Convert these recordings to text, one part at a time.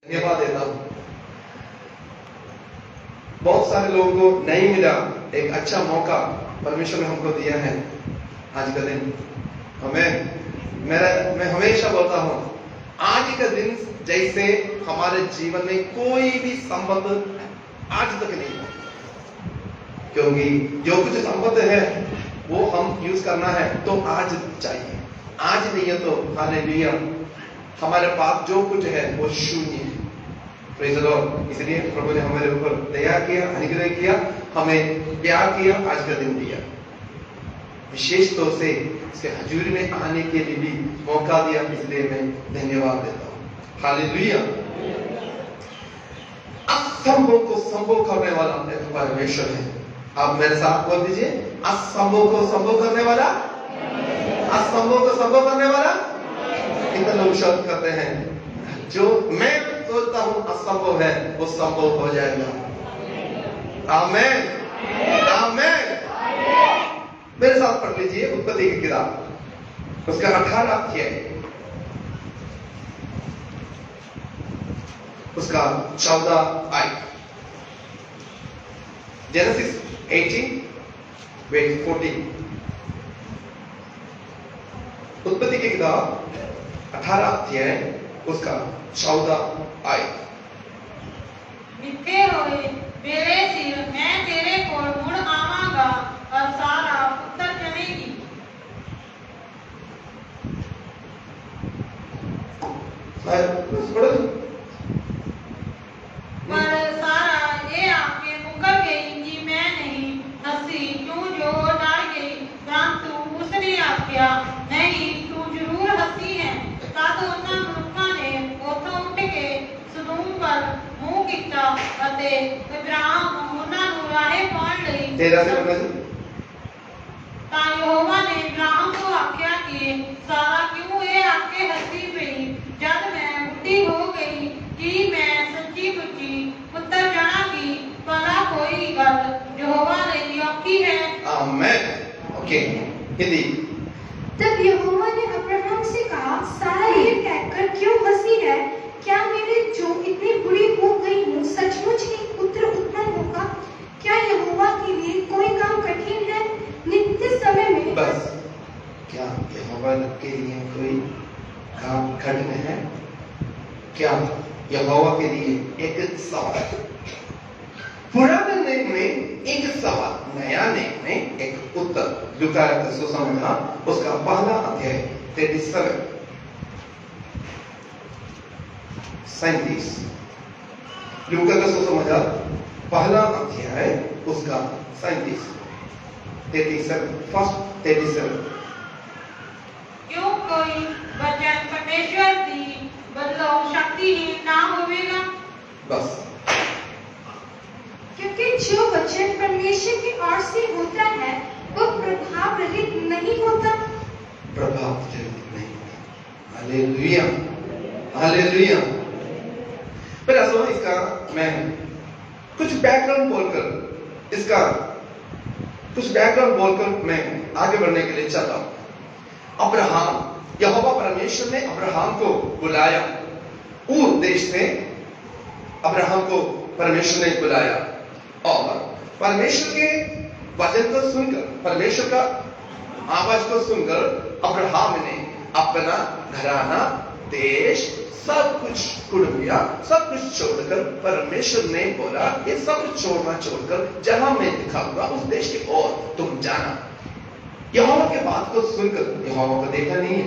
धन्यवाद देता हूं। बहुत सारे लोगों को नहीं मिला एक अच्छा मौका परमेश्वर ने हमको दिया है आज का दिन। मैं हमेशा बोलता हूं, आज का दिन जैसे हमारे जीवन में कोई भी संबंध आज तक नहीं हुआ, क्योंकि जो कुछ संबंध है वो हम यूज करना है तो आज चाहिए। आज नहीं है तो हालेलुया, हमारे पास जो कुछ है वो शून्य है। Praise the Lord. इसलिए प्रभु ने हमारे ऊपर दया किया, अनुग्रह किया, हमें प्यार किया, आज का दिन दिया। विशेष तौर से इसके हजूरी में आने के लिए भी मौका दिया, इसलिए मैं धन्यवाद देता हूं। हालेलुया। असंभव को संभव करने वाला एक परमेश्वर है। आप मेरे साथ बोल दीजिए, असंभव को संभव करने वाला, असंभव को संभव करने वाला। कितने लोग शब्द करते हैं, जो मैं सोचता हूं असंभव है वो संभव हो जाएगा। आमीन, आमीन। मेरे साथ पढ़ लीजिए उत्पत्ति की किताब, उसका 18 अध्याय, उसका 14 आयत। Genesis 18 verse 14। उत्पत्ति की किताब 18 अध्याय, उसका 14 आयत। मिथे होए मेरे सिर, मैं तेरे कोल मुड़ आवांगा और सारा पुत्र जनेगी। पर सारा ये आके मुकर गई कि मैं नहीं हंसी, क्यों जो डर गई, परंतु उसने आख्या नहीं तू जरूर हंसी है। तद उन्हां मनुक्खां ने उथों उठ के सदूम पर मुंह कीता अते इब्राहिम उन्हां नूं राहे पाउण लई। तां यहोवा ने इब्राहिम को आख्या कि सारा क्यों ये आके हंसी पई, जद मैं बुढ़ी हो गई कि मैं सच्ची मुच्ची पुत्र जणांगी। भला कोई गल यहोवा लई औखी है। आमीन। ओके, हिंदी। तब यहोवा ने अब्राहम से कहा, सारा ये कहकर क्यों हंसी है? क्या मेरे जो इतनी बुरी हो गई हूँ सचमुच ही पुत्र उत्पन्न होगा? क्या यहोवा के लिए कोई काम कठिन है? नित्य समय में बस, क्या यहोवा के लिए कोई काम कठिन है? क्या यहोवा के लिए एक सवाल, पुराने नियम में एक सवाल, नया नियम में एक उत्तर। लूका का सुसमाचार उसका पहला अध्याय 37। लूका का सुसमाचार पहला अध्याय उसका 37। क्यों कोई वचन परमेश्वर दी बदलो शक्तिहीन ना होवेगा? बस, क्योंकि जो वचन परमेश्वर की ओर से होता है वो प्रभाव रहित नहीं होता। प्रभाव रहित नहीं होता। Hallelujah, hallelujah. पर सुनो, इसका मैं कुछ बैकग्राउंड बोलकर मैं आगे बढ़ने के लिए चाहता हूं। अब्राहम, यहोवा परमेश्वर ने अब्राहम को बुलाया, ऊर देश से अब्राहम को परमेश्वर ने बुलाया, और परमेश्वर के वचन को सुनकर, परमेश्वर का आवाज को सुनकर अब्राहम ने अपना घराना, देश, सब कुछ कुड़मिया, सब कुछ छोड़कर, परमेश्वर ने बोला ये सब कुछ छोड़कर जहां मैं दिखाऊंगा उस देश की ओर तुम जाना। यहोवा के बात को सुनकर, यहोवा को देखा नहीं है,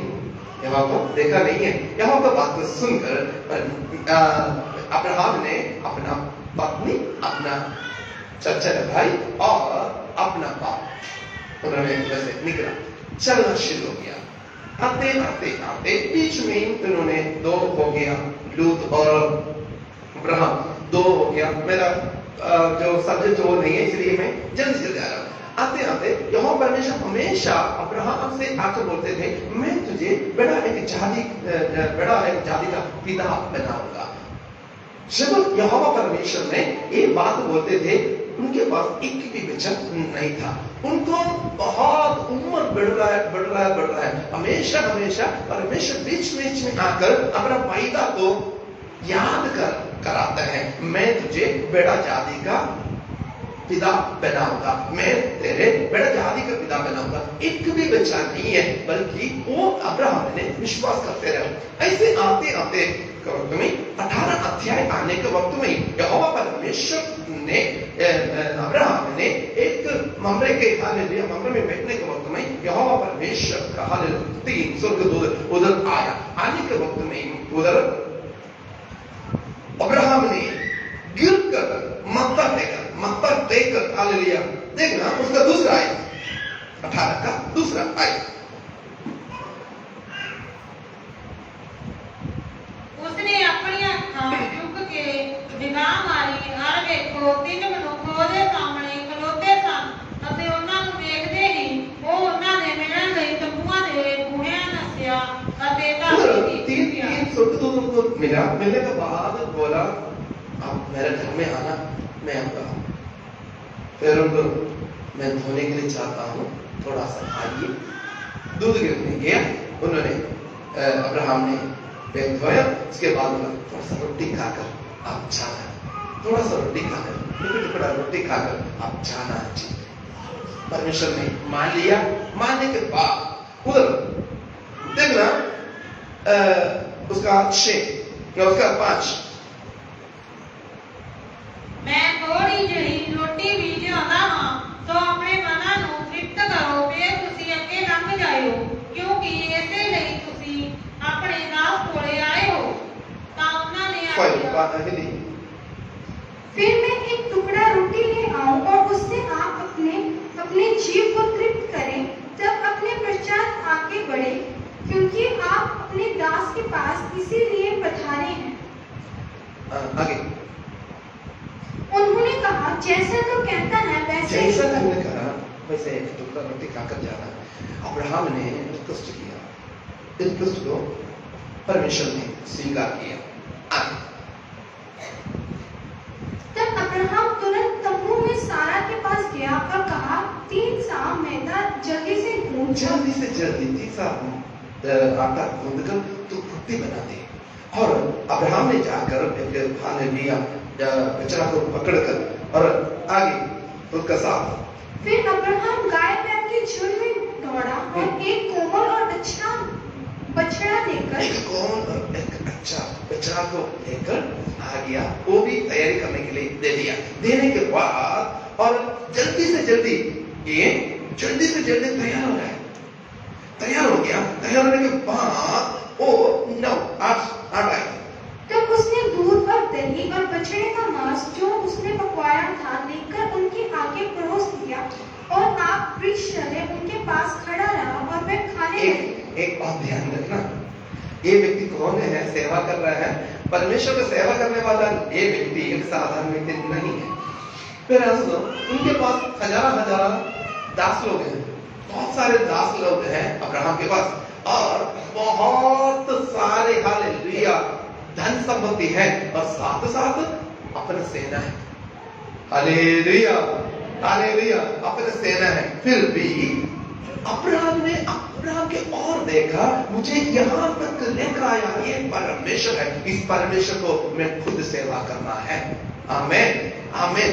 यहोवा को देखा नहीं है, यहोवा की बात को सुनकर अब्राहम ने अपना पत्नी, अपना चचा भाई और अपना बाप, उन्होंने वैसे निकला, चलना शुरू हो गया। आते आते आते बीच में उन्होंने दो हो गया, लूत और अब्राहम दो हो गया। मेरा जो सब्जेक्ट वो नहीं है, इसलिए मैं जल्दी आ रहा हूं। आते आते यहोवा परमेश्वर हमेशा अब्राहम से आकर बोलते थे, मैं तुझे बड़ा एक जाति का पिता बनाऊंगा। जब यहोवा परमेश्वर ने ये बात बोलते थे, उनके पास एक भी बच्चा नहीं था। उनको बहुत उम्र बढ़ रहा है। हमेशा परमेश्वर बीच में आकर अपना वायदा को याद कराते हैं, मैं तुझे बेड़ा जाति का पिता बनाऊंगा, मैं तेरे बेड़ा जाति का पिता बनाऊंगा। एक भी बच्चा नहीं है, बल्कि वो अब्राहम ने विश्वास करते रहे। ऐसे आते आते वक्त में 18 अध्याय आने के वक्त में यहोवा परमेश्वर ने अब्राहम ने एक ममरे के हालेलुया ममरे में बैठने के वक्त में यहोवा परमेश्वर का हालेलुया 3 स्वर्गदूत उधर आया। आने के वक्त में उधर अब्राहम ने गिर कर मत्था टेकर हालेलुया, देखना उसका दूसरा आया, 18 का दूसरा आया। उसने अपनी अखां चुक के निगाह मारी और देखो 3 मनुੱਖ ਉਹਦੇ ਸਾਹਮਣੇ ਖਲੋਤੇ ਸਨ ਅਤੇ ਉਹਨਾਂ ਨੂੰ ਵੇਖਦੇ ਹੀ ਉਹ ਉਹਨਾਂ ਦੇ ਮਿਲਣ ਲਈ ਤੰਬੂਆਂ ਦੇ ਬੂਹਿਆਂ ਨੱਸਿਆ ਅਤੇ ਧਰਤੀ ਦੀ तीन स्वर्गदूतों को मिला। मिलने के बाद बोला आप मेरे घर में आना, मैं आपका फिर उनको मैं धोने के लिए चाहता हूँ, थोड़ा सा आइए। दूध गिरने गया, उन्होंने अब्राहम ने बैग धोया, उसके बाद बोला थोड़ा सा रोटी खाकर आप जाना, थोड़ा सा रोटी खाकर टुकड़ा रोटी खाकर आप जाना चाहिए। परमेश्वर ने मान लिया। मानने के बाद उधर देखना उसका 6 या उसका 5 मैं थोड़ी जही रोटी भी लियादा हां तो अपने मਨਾਂ ਨੂੰ ਤ੍ਰਿਪਤ ਕਰੋ ਫਿਰ ਤੁਸੀਂ ਅੱਗੇ ਲੰਘ ਜਾਇਓ ਕਿਉਂਕਿ ਇਸੇ ਲਈ ਤੁਸੀਂ ਆਪਣੇ ਦਾਸ ਕੋਲੇ ਆਏ ਹੋ। ਤਾਂ ਉਹਨਾਂ ने आज्ञा फिर मैं एक टुकड़ा रोटी ले आऊं और उससे आप अपने जीव को तृप्त करें, तब अपने पश्चात आगे बढ़े, क्योंकि आप अपने दास के पास इसीलिए पधारे हैं। आगे उन्होंने कहा जैसा तो कहता है वैसे जैसा तुमने कहा वैसे एक टुकड़ा रोटी खाकर जाना। अब्राहम ने रिक्वेस्ट किया, रिक्वेस्ट को परमेश्वर ने स्वीकार किया। आगे तब अब्राहम तुरंत तंबू में सारा के पास गया और कहा 3 सा मैदा जल्दी से गूंथ जल्दी से जल्दी 3 सा आटा गूंथ कर तू रोटी बना दे। और अब्राहम ने जाकर हालेलुया बछड़ा को पकड़कर और आगे उसका साथ फिर अब्राहम गाय बैल के झुंड में दौड़ा और एक कोमल और अच्छा बछड़ा लेकर एक कोमल और एक अच्छा बछड़ा को लेकर आ गया। वो भी तैयारी करने के लिए दे दिया। देने के बाद और जल्दी से जल्दी तैयार हो गया। तैयार हो गया। तैयार होने के बाद वो 9-8 आए। तब उसने दूध और दही और बछड़े का मांस जो उसने पकवाया था लेकर उनके आगे परोस दिया और आप वृक्ष चले उनके पास खड़ा रहा और वे खाने लगे। एक बात ध्यान रखना, ये व्यक्ति कौन है? सेवा कर रहा है। परमेश्वर को सेवा करने वाला ये व्यक्ति एक साधारण व्यक्ति नहीं है। फिर उनके पास हजारा दास लोग हैं, बहुत सारे दास लोग हैं अब्राहम के पास और बहुत सारे हालेलुया धन संपत्ति है और साथ साथ अपना सेना है। हालेलुया हालेलुया अपना सेना है। फिर भी अब्राहम के और देखा, मुझे यहाँ तक लेकर आया ये परमेश्वर है, इस परमेश्वर को मैं खुद सेवा करना है। आमीन आमीन।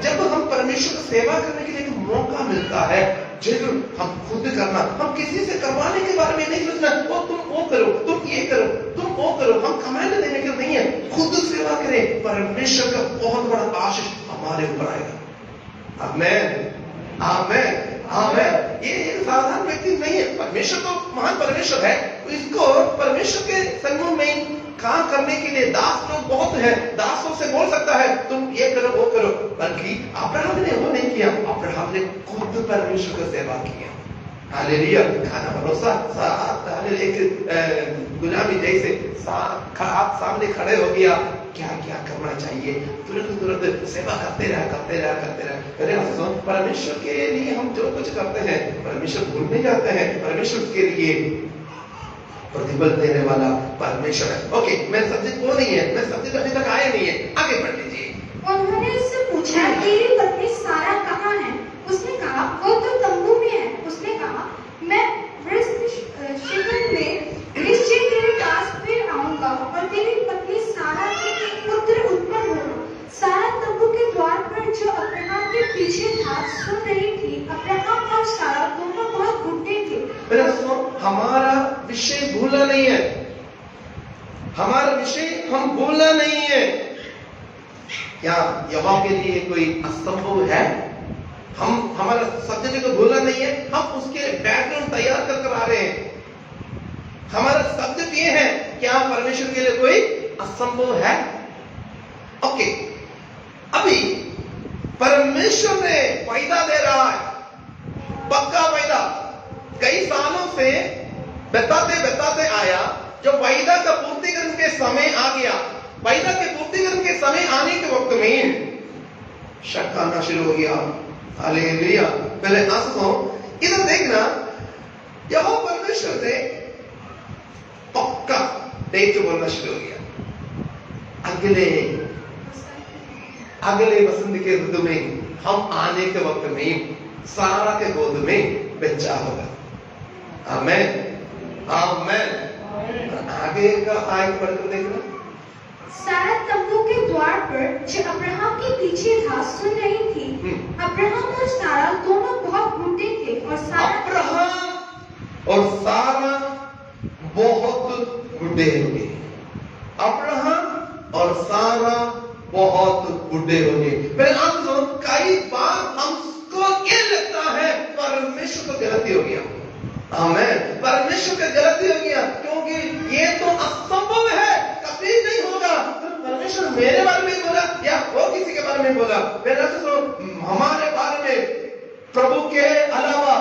जब हम परमेश्वर को सेवा करने के लिए एक मौका मिलता है, जरूर हम खुद करना, हम किसी से करवाने के बारे में नहीं सोचना, वो तुम वो करो, तुम ये करो, तुम वो करो। हम कमांड देने के नहीं है, खुद सेवा करें। परमेश्वर का बहुत बड़ा आशीष हमारे ऊपर आएगा। आमीन आमीन आमीन। ये साधारण व्यक्ति नहीं है, परमेश्वर तो महान परमेश्वर है। इसको परमेश्वर के संग में काम करने के लिए दास लोग बहुत हैं। दासों से बोल सकता है तुम ये करो वो करो, बल्कि अब्राहम ने वो नहीं किया। अब्राहम ने खुद परमेश्वर की सेवा किया। हालेलुया। खाना भरोसा एक गुलामी जैसे आप सामने खड़े हो गया, क्या क्या करना चाहिए, तुरंत सेवा करते रहा। परमेश्वर के लिए हम जो कुछ करते हैं परमेश्वर भूल नहीं जाते हैं। परमेश्वर के लिए प्रतिफल देने वाला परमेश्वर है। ओके, मैं सब्जेक्ट वो नहीं है, मैं सब्जेक्ट अभी तक आया नहीं है, आगे बढ़ लीजिए। उन्होंने उससे पूछा तेरी पत्नी सारा कहाँ है? उसने कहा वो तो तंबू में है। उसने कहा मैं शिकन में निश्चय तेरे पास फिर आऊंगा और तेरी पत्नी पीछे था सुन रही थी। अब्राहम और सारा दोनों बहुत बूढ़े थे। मेरे दोस्तों, हमारा विषय भूलना नहीं है। हमारा विषय हम भूलना नहीं है। क्या यहोवा के लिए कोई असंभव है? हम हमारा सब्जेक्ट को भूलना नहीं है। हम उसके बैकग्राउंड तैयार कर आ रहे हैं। हमारा सब्जेक्ट ये है, क्या परमेश्वर के लिए कोई असंभव है? ओके, अभी परमेश्वर ने वायदा दे रहा है, पक्का वायदा। कई सालों से बताते आया, जो वायदा का पूर्तिकरण के समय आ गया। वायदा के पूर्तिकरण के समय आने के वक्त में शक आना शुरू हो गया। हालेलुया। पहले आंसू इधर देखना, यहोवा परमेश्वर ने पक्का डेट बोलना शुरू हो गया। अगले वसंत के ऋतु में हम आने के वक्त में सारा के गोद में बच्चा होगा। आमेन, आमेन। आगे का आयत पढ़कर देखना। सारा तंबू के द्वार पर जो अब्राहम के पीछे था सुन रही थी। अब्राहम और सारा दोनों बहुत बूढ़े थे और अब्राहम और सारा बहुत बूढ़े हो गए। अब्राहम और सारा बहुत बूढ़े हो गए। मेरे आंसू, कई बार हमको ये लगता है परमेश्वर को गलती हो गया। आमेन, परमेश्वर का गलती हो गया, क्योंकि ये तो असंभव है, कभी नहीं होगा। परमेश्वर मेरे बारे में बोला या वो किसी के बारे में बोला? मेरे आंसू, हमारे बारे में प्रभु के अलावा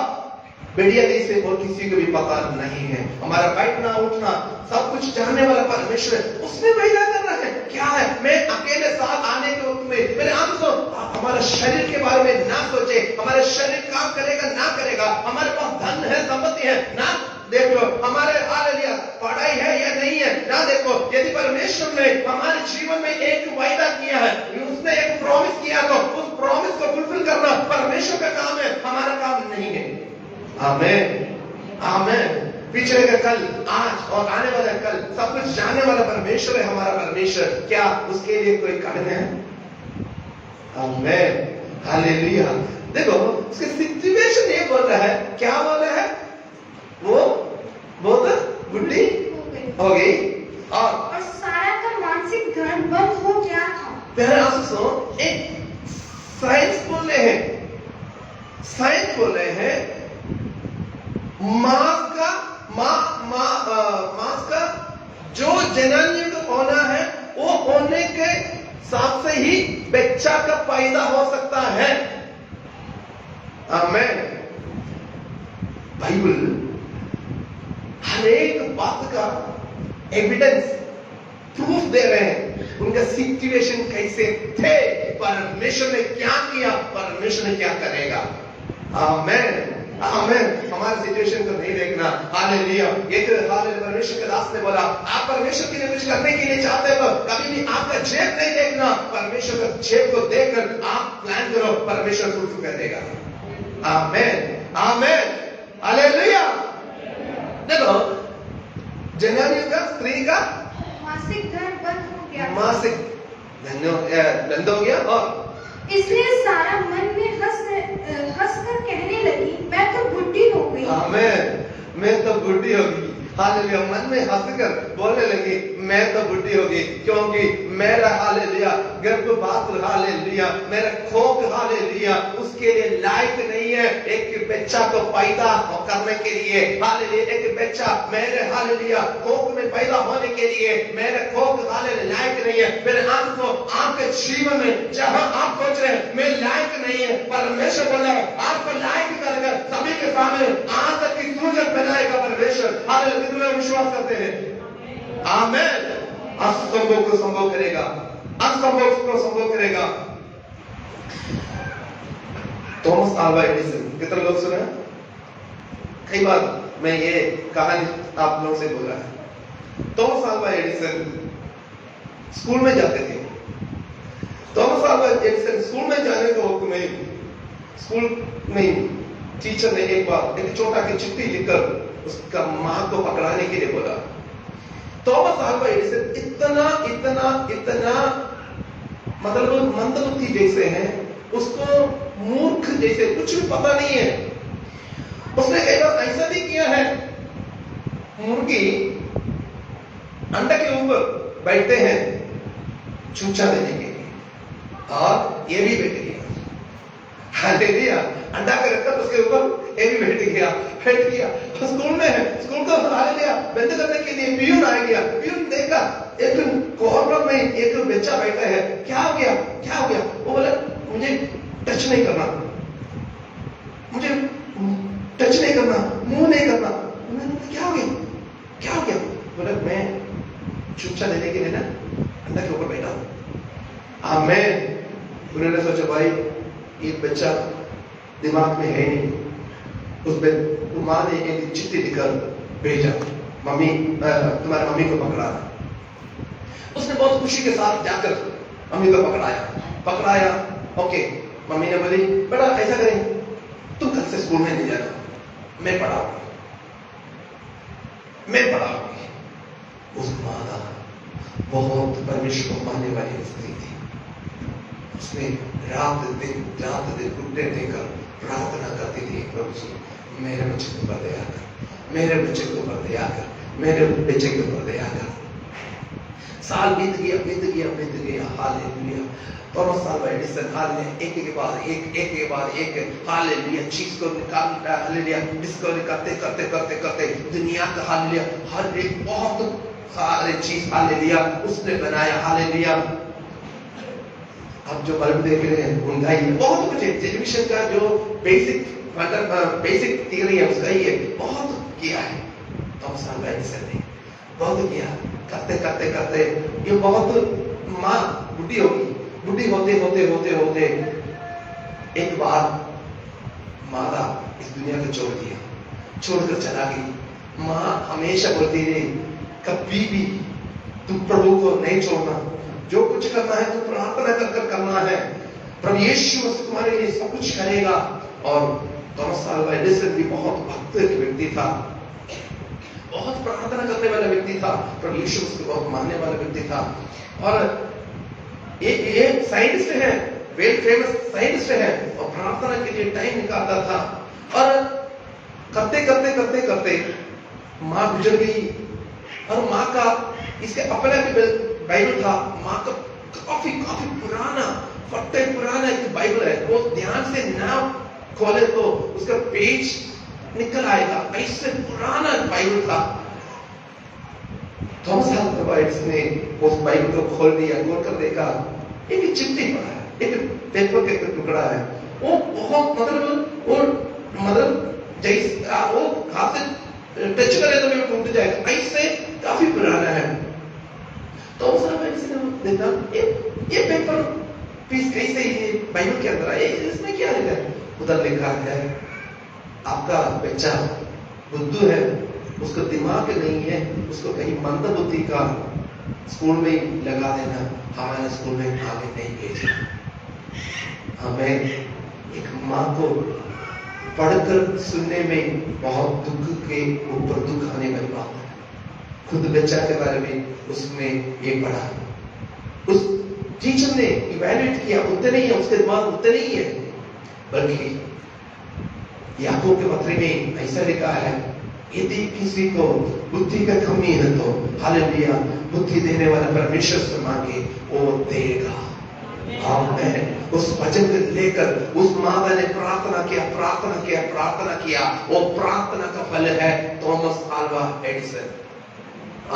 बढ़िया दी से और किसी को भी पता नहीं है। हमारा बैठना उठना सब कुछ जानने वाला परमेश्वर है, उसमें वायदा कर रहा है। क्या है? मैं अकेले साथ आने के वक्त में मेरे आंसू, हमारे शरीर के बारे में ना सोचे, हमारे शरीर काम करेगा ना करेगा, हमारे पास धन है संपत्ति है ना देख लो, हमारे हालेलुया पढ़ाई है या नहीं है ना देखो। यदि परमेश्वर ने हमारे जीवन में एक वायदा किया है, उसने एक प्रॉमिस किया, तो उस प्रॉमिस को फुलफिल करना परमेश्वर का काम है, हमारा काम नहीं है। आमेन, आमेन। पिछले का कल, आज और आने वाला कल सब कुछ जानने वाला परमेश्वर है हमारा परमेश्वर। क्या उसके लिए कोई कारण है? आमेन, हालेलुया। देखो, उसके सिचुएशन ये बोल रहा है, क्या बोल रहा है? वो बहुत बुढ़ी हो गई और सारा का मानसिक धर्म बंद हो गया था। पहले आंसू, एक साइंस बोल रहे हैं, मास का जो जनानी को होना है, वो होने के साथ से ही बच्चा का पैदा हो सकता है। आमेन। बाइबल हर एक बात का एविडेंस, प्रूफ दे रहे हैं। उनका सिचुएशन कैसे थे, परमेश्वर ने क्या किया, परमेश्वर ने क्या करेगा। आमेन, आमेन। हमारे सिचुएशन को नहीं देखना। हालेलुया। ये परमेश्वर के दास ने बोला, आप परमेश्वर के लिए कुछ करने के लिए चाहते हो, कभी भी आपका जेब नहीं देखना, परमेश्वर का जेब को देखकर आप प्लान करो, परमेश्वर फुलफिल कर देगा। आमेन, आमेन, हालेलुया। देखो, जनानियों का, स्त्री का मासिक धर्म बंद हो गया, मासिक बंद हो गया, और इसलिए सारा मन में हंसकर कहने लगी, मैं तो बुढ़ी हो गई। आमेन, मैं तो बुढ़ी हो गई। हालेलुया। मन में हंसकर बोलने लगी, मैं तो बुढ़ी हो गई, क्योंकि मेरा हालेलुया गर्भपात, हालेलुया मेरा खोक, हालेलुया उसके लिए लायक नहीं है। एक बच्चा को पैदा करने के लिए, हालेलुया एक बच्चा मेरे हालेलुया खोक में पैदा होने के लिए मेरे खोक हालेलुया लायक नहीं है। मेरे आंखों, आपके जीवन में जहां आप सोच रहे हैं मैं लायक नहीं है, परमेश्वर बोला है आपको लायक करेगा। सभी के सामने आज तक की सूरत बनाएगा परमेश्वर। हालेलुया। कितने विश्वास करते हैं? आमेन। असंभव को संभव करेगा, असंभव को संभव करेगा। थॉमस अल्वा एडिसन, कितने लोग सुने? कई बार मैं ये कहानी आप लोगों से बोला है। थॉमस अल्वा एडिसन स्कूल में जाते थे। थॉमस अल्वा एडिसन स्कूल में जाने के वक्त में स्कूल में टीचर ने एक बार एक छोटा की चिट्ठी लिखकर उसका मां को पकड़ाने के लिए बोला। थॉमस अल्वा एडिसन इतना मतलब मंदबुद्धि जैसे हैं, उसको मूर्ख जैसे, कुछ भी पता नहीं है। उसने कई बार ऐसा भी किया है, मुर्गी अंडा के ऊपर बैठते हैं चूचा देने के लिए, और ये भी बैठ गया। हालेलुया। अंडा के रखकर उसके ऊपर ये भी बैठ गया। स्कूल में है, स्कूल को हालेलुया बंद करने के लिए पियून आ गया। पियून देखा एक कॉर्नर में एक बच्चा बैठा है, क्या हो गया? वो बोला मुझे टच नहीं करना, मुझे टच नहीं करना, मुंह नहीं करना। क्या हो गया? बोला मैं चूचा देने के लिए ना अंडा के ऊपर बैठा हूं। आमीन। उन्होंने सोचा भाई ये बच्चा दिमाग में है नहीं, उस माँ ने एक चिट्ठी लिखकर भेजा, मम्मी तुम्हारी मम्मी को पकड़ाना। उसने बहुत खुशी के साथ जाकर मम्मी को पकड़ाया। ओके, मम्मी ने बोली बेटा ऐसा करें, तुम कल से स्कूल में नहीं जाना, मैं पढ़ाऊंगी। उस माता बहुत परमेश्वर को मानने वाली स्त्री थी। उसने रात दिन घुटने देकर प्रार्थना करती थी, प्रभु जी मेरे बच्चे को ऊपर दया कर, मेरे बच्चे को ऊपर दया कर, मेरे बच्चे के ऊपर दया कर। साल बीत गया। हालेलुया। दोनों साल एडिसन हालेलुया, एक के बाद एक हालेलुया चीज को निकालता, हालेलुया डिस्कवर करते दुनिया का हालेलुया हर एक बहुत सारे चीज हालेलुया उसने बनाया। हालेलुया। अब जो बल्ब देख रहे हैं उनका ही बहुत कुछ है, टेलीविजन का जो बेसिक थियरी है उसका ही है, बहुत किया है। थॉमस अल्वा एडिसन ने बहुत किया, करते ये बहुत माँ बुढ़ी होते एक बार माता इस दुनिया को छोड़कर चला गई। माँ हमेशा बोलती रही कभी भी तुम प्रभु को नहीं छोड़ना, जो कुछ करना है तो प्रार्थना कर करना है। प्रभु यीशु मसीह तुम्हारे लिए सब कुछ करेगा। और थॉमस अल्वा एडिसन भी बहुत भक्त व्यक्ति था, बहुत प्रार्थना करने वाला व्यक्ति था, प्रभु यीशु मसीह को बहुत मानने वाला व्यक्ति था। और ये साइंटिस्ट है, वेल फेमस साइंटिस्ट है, और प्रार्थना के लिए टाइम निकालता था। और करते माँ गुजर गई। और माँ का इसके अपना भी बाइबल था, माँ का काफी पुराना एक बाइबल है, वो ध्यान से ना खोले तो उसका पेज निकल आएगा, ऐसे पुराना बाइबल था। थॉमस अल्वा एडिसन ने उस बाइबल को खोल कर देखा, एक चिट्ठी पड़ा है, एक पेपर का टुकड़ा है, वो बहुत मतलब जैसे वो हाथ से टच करे तो भी टूट जाएगा, ऐसे काफी पुराना है। थॉमस अल्वा एडिसन ने देखा ये पेपर पीस कैसे ये बाइबल के अंदर आया, इसमें क्या लिखा है? उधर लिखा है आपका बच्चा बुद्धू है, उसको दिमाग नहीं है, उसको कहीं मंद बुद्धि का स्कूल में लगा देना, हमारे स्कूल में आगे नहीं भेजना। हमें एक माँ को पढ़कर सुनने में बहुत दुख के ऊपर दुख आने वाली बात है। खुद बच्चा के बारे में उसमें ये पढ़ा, उस टीचर ने इवैल्यूएट किया, उतने नहीं है, उसके दिमाग उतने नहीं है, बल्कि याकूब के पत्र में ऐसा लिखा है यदि किसी को बुद्धि का कमी है तो हालेलुया बुद्धि देने वाला परमेश्वर से मांगे वो देगा। आमीन। उस वचन को लेकर उस माता ने प्रार्थना किया, वो प्रार्थना का फल है थॉमस अल्वा एडिसन।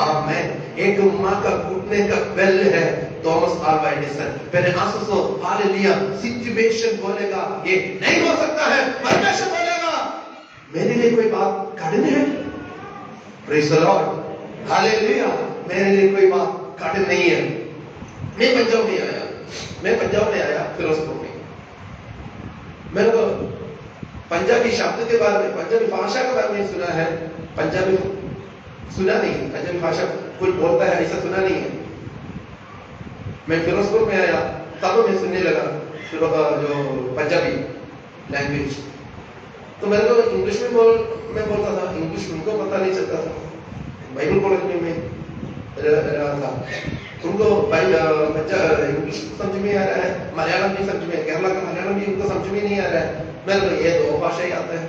आमीन। एक माँ का घुटने का बल है थॉमस अल्वा एडिसन। पहले आंसू से हालेलुया सिचुएशन बोलेगा ये नहीं हो सकता है, परमेश्वर बोलेगा मेरे लिए कोई बात कठिन है। Praise the Lord. हालेलुया। मेरे लिए कोई बात कठिन नहीं है। मैं पंजाब में आया फिरोजपुर में। मेरे को पंजाबी शब्द के बारे में, पंजाबी भाषा के बारे में सुना है, पंजाबी सुना नहीं, पंजाबी भाषा कोई बोलता है ऐसा सुना नहीं है। मैं फिरोजपुर में आया तब मैं सुनने लगा जो पंजाबी लैंग्वेज। तो मेरे को इंग्लिश में मैं बोलता था, इंग्लिश उनको पता नहीं चलता था। बाइबल कॉलेज में मैं रहा था, उनको इंग्लिश समझ में आ रहा है, मलयालम भी समझ में, केरला का मलयालम भी उनको समझ में नहीं आ रहा है। मेरे को ये 2 भाषा ही आता है,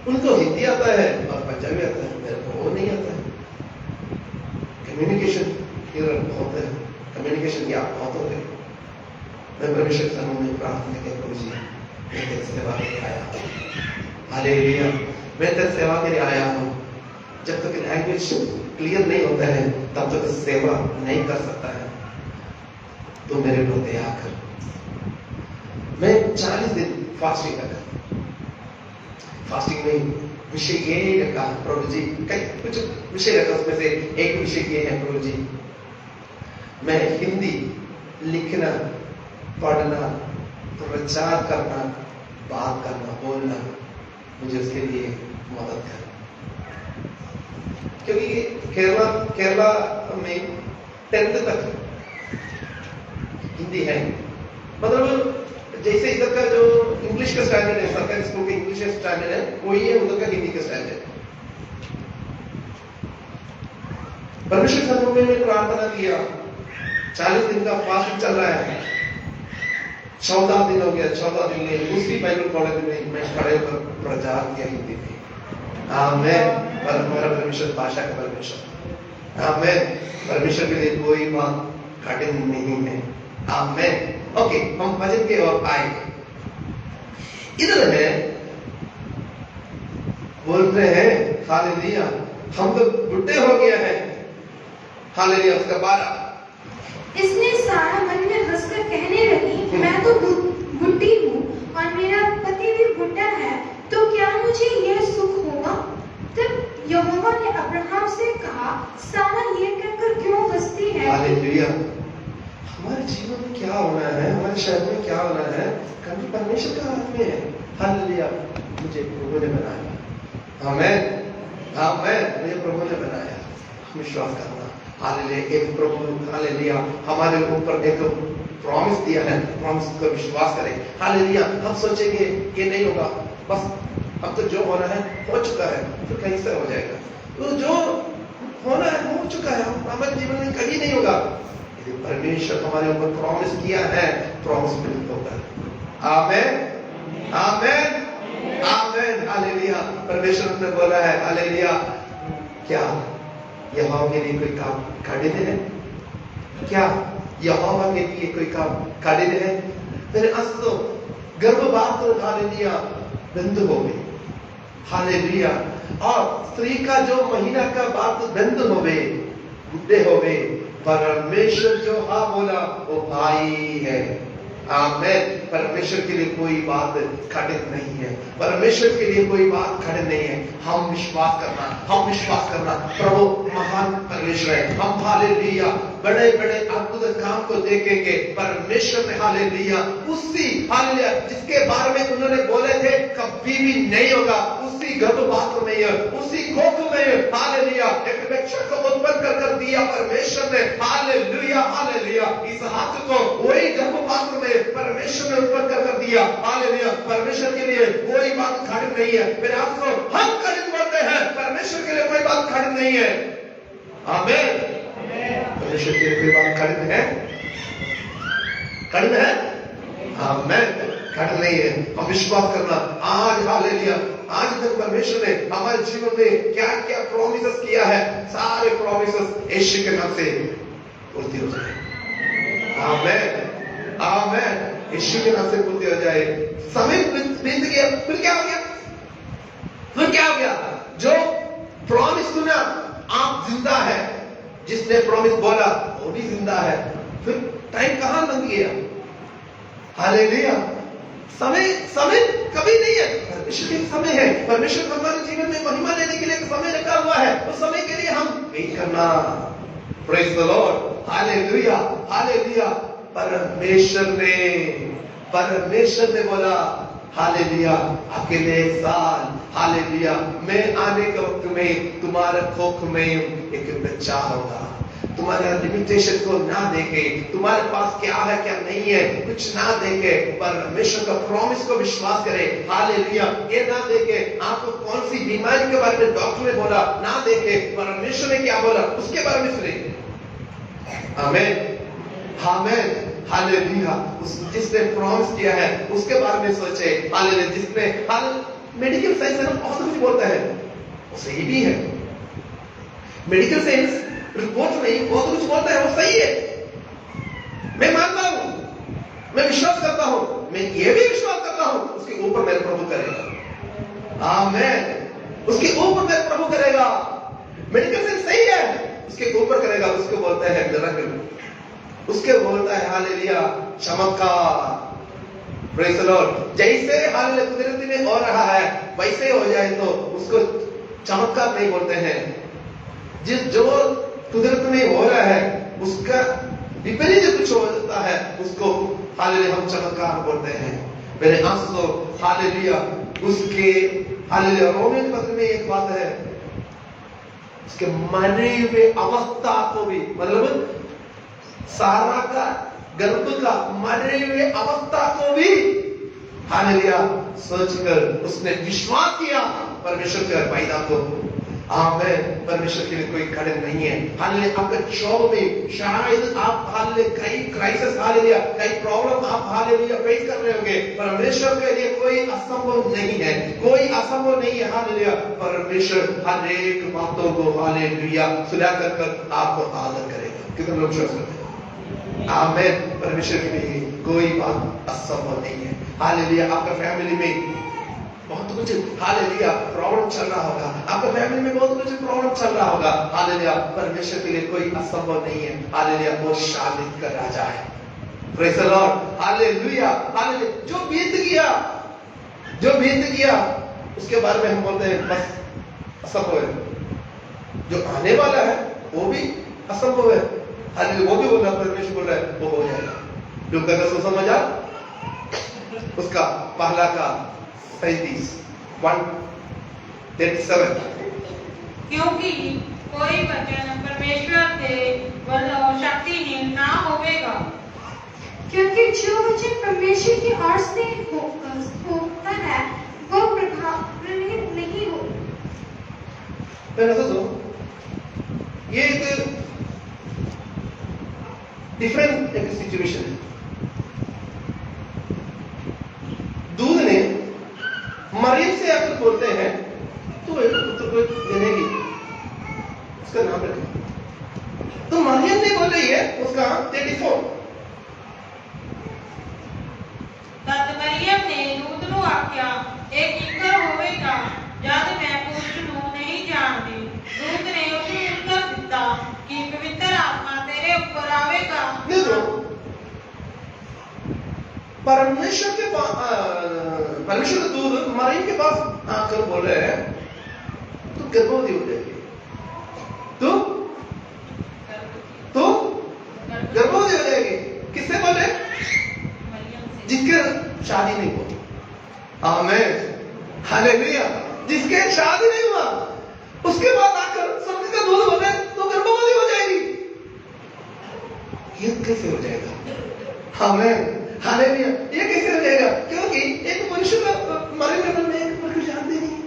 उनको हिंदी आता है और पंजाबी आता है, मेरे को वो नहीं आता है। कम्युनिकेशन बहुत है, कम्युनिकेशन गैप बहुत हो गई। मैं परमेश्वर के सामने प्रार्थना के प्रभु जी, मैं तेरी सेवा के लिए आया हूँ। हालेलुया, मैं तेरी सेवा के लिए आया हूँ। जब तक लैंग्वेज क्लियर नहीं होता है तब तक सेवा नहीं कर सकता है। तो मेरे को दया कर। मैं 40 दिन फास्टिंग रखा। फास्टिंग में विषय ये रखा प्रभु जी, कई कुछ विषय रखा, उसमें से एक विषय ये है प्रभु जी, मैं हिंदी लिखना, पढ़ना, प्रचार करना, बात करना, बोलना, मुझे उसके लिए मदद कर। क्योंकि केरला में 10th तक हिंदी है, मतलब जैसे इधर का जो इंग्लिश का स्टैंडर्ड है, सरकारी स्कूल का इंग्लिश स्टैंडर्ड है, वही है उधर का हिंदी का स्टैंडर्ड। परमेश्वर सन्मुख में प्रार्थना किया, 40 दिन का फास्ट चल रहा है, 14 दिन हो गया। 14 दिन में दूसरी बाइबल कॉलेज में मैं खड़े होकर प्रचार किया हिंदी में। आमेन। हमारा परमेश्वर भाषा का परमेश्वर, आमेन। परमेश्वर के लिए कोई बात कठिन नहीं है, आमेन। ओके, हम भजन के ओर आएंगे। इधर है, बोल रहे हैं हालेलुया, हम तो बुढ़े हो गए हैं। हालेलुया, उसका 12। इसलिए सारा मन में हंसकर कहने लगी, मैं तो बुढ़ी हूँ और मेरा पति भी बुढ़ा है, तो क्या मुझे यह सुख होगा? तब यहोवा ने अब्राहम से कहा, सारा ये कहकर क्यों हंसती है? हालेलुया। हमारे जीवन में क्या होना है, हमारे शहर में क्या होना है, कभी परमेश्वर का हाथ में है। हालेलुया, मुझे प्रभु ने बनाया, आमेन, आमेन, मुझे प्रभु ने बनाया। विश्वास करना, हालेलुया। एक प्रभु, हालेलुया, हमारे ऊपर एक प्रॉमिस दिया है, प्रॉमिस को विश्वास करें। हालेलुया। हम सोचेंगे ये नहीं होगा, बस अब तो जो होना है हो चुका है, तो कहीं से हो जाएगा। तो जो होना है हो चुका है, हमारे जीवन में कभी नहीं होगा। यदि परमेश्वर हमारे ऊपर प्रॉमिस किया है, प्रॉमिस बिल्कुल होता है। आमेन, आमेन, आमेन, हालेलुया। परमेश्वर ने बोला है, हालेलुया, क्या यहोवा के लिए कोई काम कठिन है? क्या यहोवा के लिए कोई काम कठिन है? मेरे अस्तो गर्भपात, हालेलुया, बंद हो गई, हालेलुया। और स्त्री का जो महीना का बात बंद हो गए, बुढ़े हो गए, परमेश्वर जो हाँ बोला वो भाई है, आमेन। परमेश्वर के लिए कोई बात कठिन नहीं है, परमेश्वर के लिए कोई बात कठिन नहीं है। हम विश्वास करना, हम विश्वास करना, प्रभु महान परमेश्वर है। हम हालेलुया बड़े बड़े अद्भुत काम को देखेंगे। परमेश्वर ने हालेलुया उसी, हालेलुया, जिसके बारे में उन्होंने बोले थे कभी भी नहीं होगा, उसी गर्भपात में है, उसी कोख में है, हालेलुया, एक बच्चे को उत्पन्न कर दिया परमेश्वर ने, हालेलुया, हालेलुया। इस हाथ को वही गर्भपात में परमेश्वर ने उत्पन्न कर दिया, हालेलुया। परमेश्वर के लिए कोई बात कठिन नहीं है। मेरे हाथ को हम कठिन बोलते हैं, परमेश्वर के लिए कोई बात कठिन नहीं है, आमेन। परमेश्वर के लिए कोई बात कठिन है? कठिन है? आमेन, कठिन नहीं है। हम विश्वास करना, आज हालेलुया, आज तक परमेश्वर ने हमारे जीवन में क्या क्या प्रॉमिसेस किया है, सारे प्रॉमिसेस यीशु के नाम से पूर्ति हो जाए, आमेन, आमेन। यीशु के नाम से पूर्ति हो जाए। समय बीत गया, फिर क्या हो गया? फिर क्या हो गया? जो प्रॉमिस सुना, आप जिंदा है, जिसने प्रॉमिस बोला वो भी जिंदा है। फिर टाइम कहां लग गया? हालेलुया। समय कभी नहीं है, परमेश्वर के समय है। परमेश्वर हमारे जीवन में महिमा लेने के लिए समय रखा हुआ है, उस समय के लिए हम वेट करना। Praise the Lord, hallelujah, hallelujah. परमेश्वर ने बोला, हालेलुया, अकेले साल, हालेलुया, मैं आने के वक्त में तुम्हारे कोख में एक बच्चा होगा। तुम्हारे लिमिटेशन को ना देखे, तुम्हारे पास क्या है क्या नहीं है कुछ ना देखे, परमेश्वर का प्रॉमिस को विश्वास करे, हालेलुया। ये ना देखे आपको कौन सी बीमारी के बारे में डॉक्टर ने बोला, ना देखे परमेश्वर ने क्या बोला उसके बारे में सुने, आमेन। आमेन, हालेलुया। जिसने प्रॉमिस किया है उसके बारे में सोचे, हालेलुया। जिसने मेडिकल साइंस में बहुत कुछ बोलता है, वो सही भी है। मेडिकल साइंस रिपोर्ट में बहुत कुछ बोलता है, वो सही है। मैं मानता हूं, मैं विश्वास करता हूं, मैं ये भी विश्वास करता हूं उसके ऊपर मेरे प्रभु करेगा। आमेन, उसके ऊपर मेरे प्रभु करेगा। मेडिकल साइंस सही है, उसके ऊपर करेगा। उसको बोलता है मिरेकल, उसके बोलता है हालेलुया चमत्कार। Praise the Lord. जैसे हालेलुया कुदरती में हो रहा है वैसे हो जाए तो उसको चमत्कार नहीं बोलते हैं। जो कुदरत में हो रहा है उसका विपरीत कुछ होता है उसको हालेलुया हम चमत्कार बोलते हैं। मेरे आंसू हालेलुया उसके हालेलुया रोमन पत्र में एक बात है, उसके मरे हुए अवस्था को भी, मतलब सारा का गर्भ का मरे हुए अवस्था को भी हालेलुया सोचकर उसने विश्वास किया परमेश्वर के पैदा को। आमेन, परमेश्वर के लिए कोई कठिन नहीं है। हालेलुया आपका जॉब में शायद आप हालेलुया कई क्राइसिस, हालेलुया कई प्रॉब्लम आप हालेलुया फेस कर रहे होंगे। परमेश्वर के लिए कोई असंभव नहीं है, कोई असंभव नहीं है। हालेलुया परमेश्वर हर एक बातों को हालेलुया सुना कर आपको आदर करेगा। कितने लोग विश्वास करते हैं? आमेन, परमेश्वर के लिए कोई बात असंभव नहीं है। हालेलुया आपका फैमिली में बहुत कुछ हालेलुया प्रॉब्लम चल रहा होगा, आपका फैमिली में बहुत कुछ प्रॉब्लम चल रहा होगा। हालेलुया परमेश्वर के लिए कोई असंभव नहीं है। हालेलुया वो शांति का राजा है। Praise the Lord. Hallelujah, hallelujah. जो बीत गया उसके बारे में हम बोलते हैं बस असंभव है। जो आने वाला है वो भी असंभव है। हालेलुया वो भी बोल रहा है, परमेश्वर बोल रहा है वो हो जाएगा। लूका का सुसमाचार उसका पहला का 1:37। क्योंकि कोई वचन परमेश्वर के वल्लों शक्तिहीन ना होवेगा। क्योंकि जो वचन परमेश्वर की ओर से होता है वो प्रभावित नहीं हो। ये एक डिफरेंट एक सिचुएशन है। दूध ने मरियम से आकर बोलते हैं तो एक पुत्र को देने की, उसका नाम रखा। तो मरियम ने बोल रही है उसका 34। तद मरियम ने दूत नु आख्या एक इंकर होवेगा जद मैं पुरुष नु नहीं जानती। दूत ने उसने उत्तर दिता कि पवित्र आत्मा तेरे ऊपर आवेगा। देखो परमेश्वर का दूत मरियम के पास आकर बोल रहे हैं तू गर्भवती हो जाएगी, तो गर्भवती हो जाएगी। किससे बोले? जिसके शादी नहीं हुई। आमेन, हालेलुया। जिसके शादी नहीं हुआ उसके बाद आकर स्वर्ग का दूत बोले तो गर्भवती हो जाएगी। ये कैसे हो जाएगा? आमेन, हालेलुया। ये कैसे हो जाएगा? क्योंकि एक मनुष्य का मरे में एक पुरुष जानते नहीं,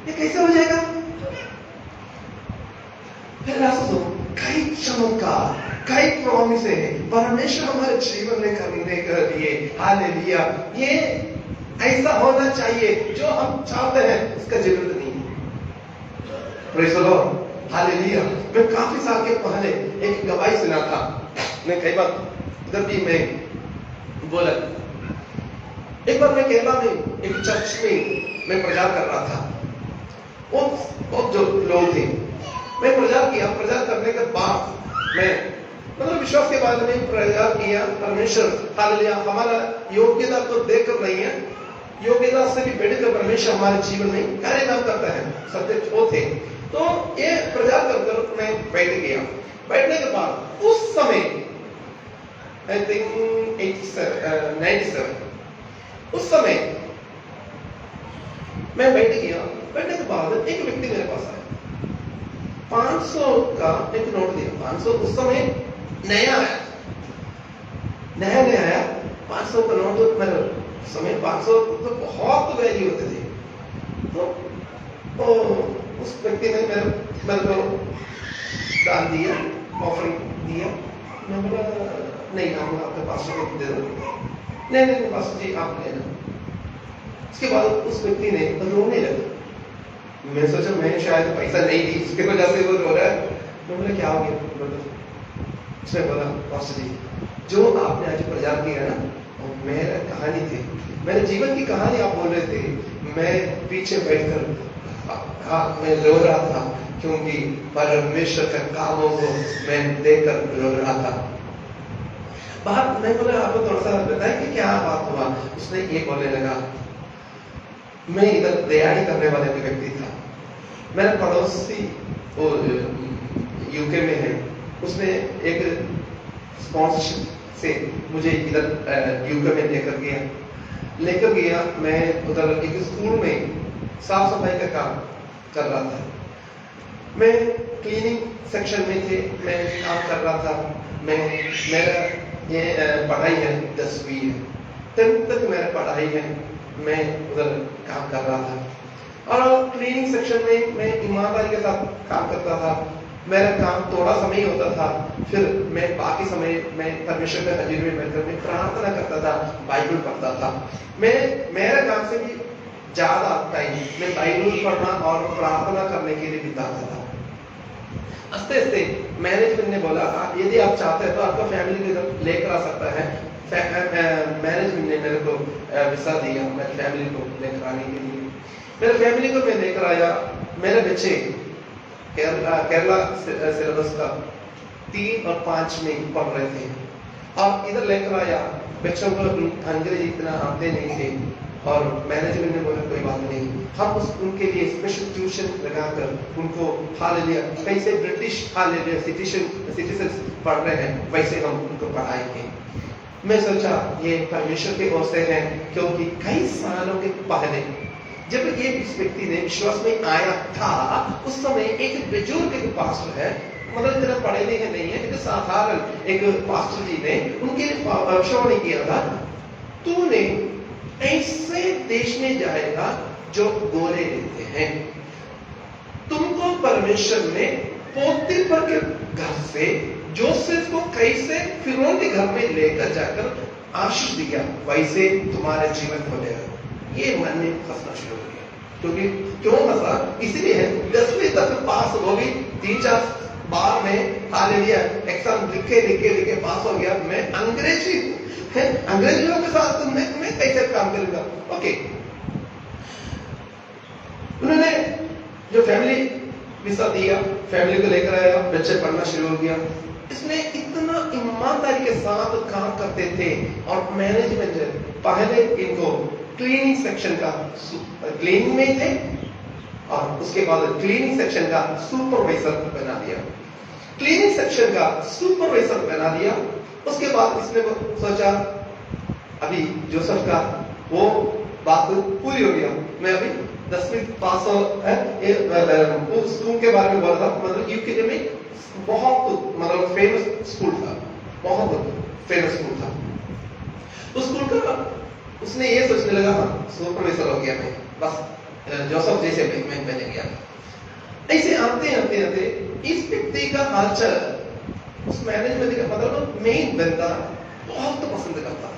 ये कैसे हो जाएगा? फिर कई चमत्कार, कई प्रॉमिस है परमेश्वर हमारे जीवन में करने के लिए। हालेलुया, ये ऐसा होना चाहिए जो हम चाहते हैं, इसका जरूरत नहीं है। Praise the Lord, hallelujah. मैं काफी साल के पहले एक गवाही सुना था। मैं कई बार इधर भी मैं बोला। एक बार मैं केरला में एक चर्च में मैं प्रचार कर रहा था। वो जो लोग थे, मैं प्रचार किया। प्रचार करने के बाद मैं मतलब विश्वास के बारे में प्रचार किया। परमेश्वर हालेलुया हमारा योग्यता तो देखकर नहीं है, योग्यता से भी बढ़कर परमेश्वर हमारे जीवन में कार्य काम करता है, सत्य वो थे। तो ये प्रचार कर मैं बैठ गया। बैठने के बाद उस समय आई थिंक 97 उस समय मैं बैठ गया। बैठने के बाद एक व्यक्ति मेरे पास आया, 500 का एक नोट दिया। 500 उस समय नया आया, नया आया 500 का नोट। मेरे समय 500 तो बहुत वैल्यू होते थे। तो उस व्यक्ति ने मेरे को दान दिया, ऑफरिंग दिया। मैं बोला नहीं हम आपके पास्टर को दे दो, नहीं नहीं पास्टर जी आप लेना। उसके बाद उस व्यक्ति ने रोने लगा। मैं सोचा मैं शायद पैसा नहीं दी इसके वजह से वो रो रहा है। मैं बोला क्या हो गया? उसने बोला पास्टर जी जो आपने आज प्रचार किया ना वो मेरा कहानी थी, मेरे जीवन की कहानी आप बोल रहे थे। मैं पीछे बैठकर मैं रो रहा था क्योंकि परमेश्वर के कामों को मैं देखकर रो रहा था। बात मैं बोला आपको थोड़ा सा बताएं कि क्या बात हुआ। उसने ये बोलने लगा मैं इधर तैयारी करने वाले व्यक्ति था, मेरा पड़ोसी वो यूके में है, उसने एक स्पॉन्सरशिप से मुझे इधर यूके में लेकर गया। मैं उधर एक स्कूल में साफ सफाई का काम कर रहा था। मैं क्लीनिंग सेक्शन में थे, मैं काम कर रहा था। मेरा ये पढ़ाई है 10वीं है, 10th तक मेरा पढ़ाई है। मैं उधर काम कर रहा था और क्लीनिंग सेक्शन में मैं ईमानदारी के साथ काम करता था। मेरा काम थोड़ा समय होता था, फिर मैं बाकी समय मैं परमेश्वर के हजूर में बैठकर मैं प्रार्थना करता था, बाइबल पढ़ता था। मेरा काम से भी ज्यादा टाइम मैं बाइबल पढ़ना और प्रार्थना करने के लिए बिताता था। आस्ते आस्ते मैनेजमेंट ने बोला यदि आप चाहते हैं तो आपका फैमिली को लेकर आ सकता है। मैनेजमेंट ने मेरे को विसा दिया मेरे फैमिली को लेकर आने के लिए। मेरे फैमिली को मैं लेकर आया। मेरे बच्चे केरला सिलेबस का 3 और 5 में पढ़ रहे थे और इधर लेकर आया। बच्चों को अंग्रेजी इतना आते नहीं थे और मैनेजमेंट ने बोला कोई बात नहीं, हम उनके लिए स्पेशल ट्यूशन लगाकर उनको हालेलुया कैसे ब्रिटिश हालेलुया सिटीजन पढ़ रहे हैं वैसे हम उनको पढ़ाएंगे। मैं सोचा ये परमेश्वर की ओर से है, क्योंकि कई सालों के पहले जब ये इस व्यक्ति ने विश्वास में आया था उस समय एक बुजुर्ग एक पास्टर है, मतलब इतना पढ़े लिखे नहीं है, एक साधारण एक पास्टर जी ने उनके लिए भविष्यवाणी किया था, तूने ऐसे देश में जाएगा जो गोरे रहते हैं, तुमको परमेश्वर ने पोतीफर के घर से जोसेफ को कैसे फिरौन के घर में लेकर जाकर आशीष दिया वैसे तुम्हारे जीवन हो जाएगा। ये मन में फंसना शुरू हो गया। क्योंकि क्यों फंसा? इसलिए है 10वीं तक पास हो गई, 3-4 बार में हालेलुया एग्जाम लिखे पास हो गया। मैं अंग्रेजी है, अंग्रेजियों के साथ मैं कैसे काम करूंगा? ओके, उन्होंने जो फैमिली विसा दिया, फैमिली को लेकर आया, बच्चे पढ़ना शुरू हो गया। इसमें इतना ईमानदारी के साथ काम करते थे और मैनेजमेंट पहले इनको क्लीनिंग सेक्शन का क्लीनिंग में थे और उसके बाद क्लीनिंग सेक्शन का सुपरवाइजर बना दिया। क्लीनिंग सेक्शन का सुपरवाइजर बना दिया। उसके बाद इसने सोचा अभी जोसेफ का वो बात पूरी हो गया। मैं अभी 10वीं पास स्कूल के बारे में बोल रहा था, मतलब यूके में बहुत मतलब फेमस स्कूल था, बहुत फेमस स्कूल था। उस स्कूल का उसने ये सोचने लगा हाँ सुपरवाइजर हो गया मैं, बस जोसेफ जैसे मैं बन गया। ऐसे आते आते इस व्यक्ति का आचर उस मैनेजमेंट का मतलब मेन बंदा बहुत पसंद करता था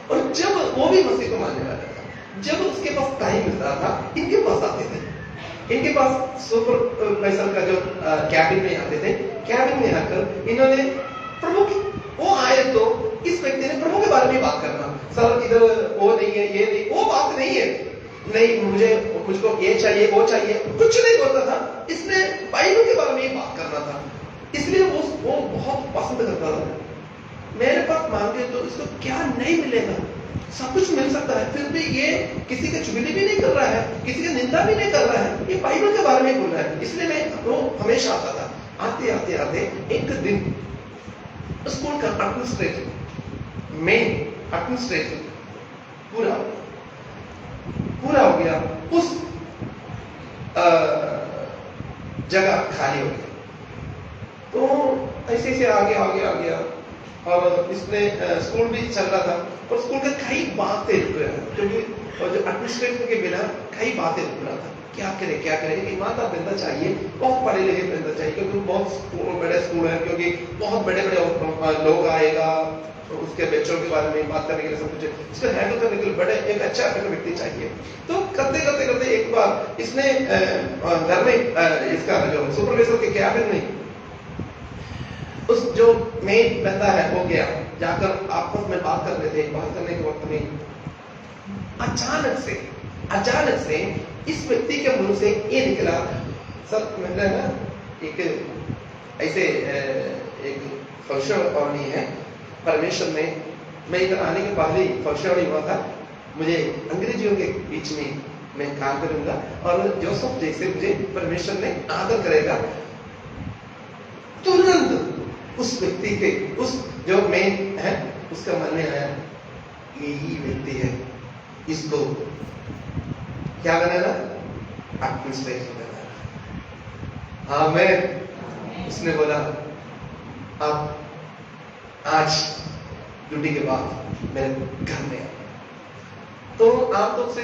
और जब वो भी मसीह को मानने वाला था, जब उसके पास टाइम मिलता था इनके पास आते थे। इनके पास सुपरवाइजर का जो कैबिन में आते थे, कैबिन में आकर इन्होंने प्रभु वो आए तो इस व्यक्ति ने प्रभु के बारे में बात करना, सर इधर वो नहीं है, ये नहीं, वो बात नहीं है, नहीं मुझको ये चाहिए वो चाहिए, कुछ नहीं बोलता था। इसने बाइबल के बारे में बात करना था, इसलिए वो बहुत पसंद करता था। मेरे पास मांगे तो इसको क्या नहीं मिलेगा, सब कुछ मिल सकता है, फिर भी ये किसी का चुगली भी नहीं कर रहा है, किसी का निंदा भी नहीं कर रहा है, ये बाइबल के बारे में बोल रहा है। इसलिए मैं वो हमेशा आता था। आते एक दिन स्कूल का एडमिनिस्ट्रेटर पूरा हो गया, उस जगह खाली हो गया। तो ऐसे आगे और इसमें स्कूल भी चल रहा था और स्कूल के कई बातें रुक रहा था, क्योंकि जो एडमिनिस्ट्रेटर के बिना कई बातें रुक रहा था। क्या करे एक ईमानदार बंदा चाहिए, बहुत पढ़े लिखे बंदा चाहिए, क्योंकि बहुत बड़े स्कूल है, क्योंकि बहुत बड़े बड़े लोग आएगा, तो उसके बच्चों के बारे में बात करने के लिए सब कुछ इसको हैंडल करने के लिए बड़े एक अच्छा व्यक्ति चाहिए। तो करते एक बार इसने घर में इसका जो सुपरवाइजर के कैबिन में उस जो मेन बंदा है वो गया, जाकर आपस में बात कर रहे थे। बात करने के वक्त में अचानक से इस व्यक्ति के मुंह से ये निकला, सब मैंने ना एक ऐसे एक भविष्यवाणी है परमेश्वर में, मैं इधर आने के पहले ही भविष्यवाणी हुआ था, मुझे अंग्रेजियों के बीच में मैं काम करूंगा और जोसेफ जैसे मुझे परमेश्वर ने आदर करेगा। तुरंत उस व्यक्ति के, उस जो मेन है उसका मन में आया, यही व्यक्ति है, इसको क्या बनाना, एडमिनिस्ट्रेटर बनाना। हाँ, मैं उसने बोला अब आज ड्यूटी के बाद मेरे घर में। तो आप लोग से